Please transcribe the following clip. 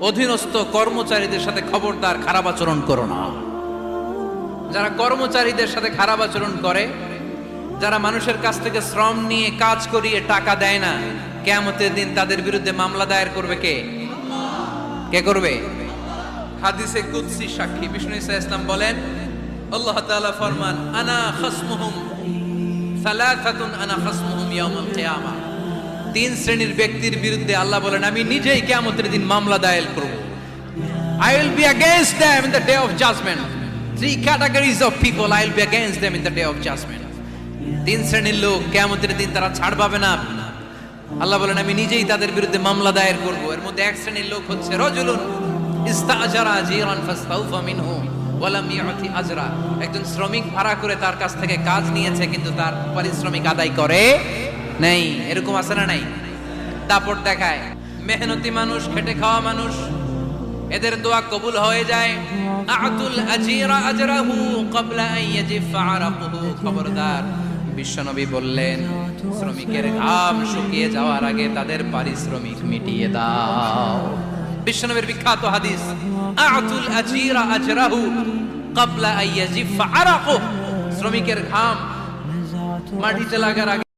অধীনস্থ কর্মচারীদের সাথে খবরদার খারাপ আচরণ করো না। যারা কর্মচারীদের সাথে খারাপ আচরণ করে, যারা মানুষের কাছ থেকে শ্রম নিয়ে কাজ করিয়ে টাকা দেয় না, কিয়ামতের দিন তাদের বিরুদ্ধে মামলা দায়ের করবে কে? কে করবে? হাদিসে কুদসি সাক্ষী বিষ্ণু ঈসা ইসলাম বলেন, আল্লাহ তাআলা ফরমান, আনা খাসমুহুম সালাসাতুন আনা খাসমুহুম ইয়াউমাল কিয়ামা। তিন শ্রেণীর ব্যক্তির বিরুদ্ধে আল্লাহ বলেন, আমি নিজেই কিয়ামতের দিন মামলা দায়ের করব। I will be against them in the day of judgment. Three categories of people, I will be against them in the day of judgment. তিন শ্রেণীর লোক কিয়ামতের দিন তারা ছাড় পাবে না। আল্লাহ বলেন, আমি নিজেই তাদের বিরুদ্ধে মামলা দায়ের করব। এর মধ্যে এক শ্রেণীর লোক হচ্ছে রাজুলুন ইস্তাআজারা আজিরান ফাস্তাউফা মিনহু ওয়া লাম ইউতি আজরা। একজন শ্রমিক ভাড়া করে তার কাছ থেকে কাজ নিয়েছে, কিন্তু তার পারিশ্রমিক আদায় করে নেই। এরকম আছে না নাই? দাপট দেখায়। মেহনতি মানুষ, খেটে খাওয়া মানুষ, এদের দোয়া কবুল হয়ে যায়। আতুল আজিরা আজরাহু ক্বাবলা আন ইয়াজিফা আরাকুহু। খবরদার, বিশ্বনবী বললেন, শ্রমিকের ঘাম শুকিয়ে যাওয়ার আগে তাদের পারিশ্রমিক মিটিয়ে দাও। বিশ্বনবীর বিখ্যাত হাদিস, আতুল আজিরা আজরাহু ক্বাবলা আন ইয়াজিফা আরাকুহু। শ্রমিকের ঘাম মাটিতে লাগার আগে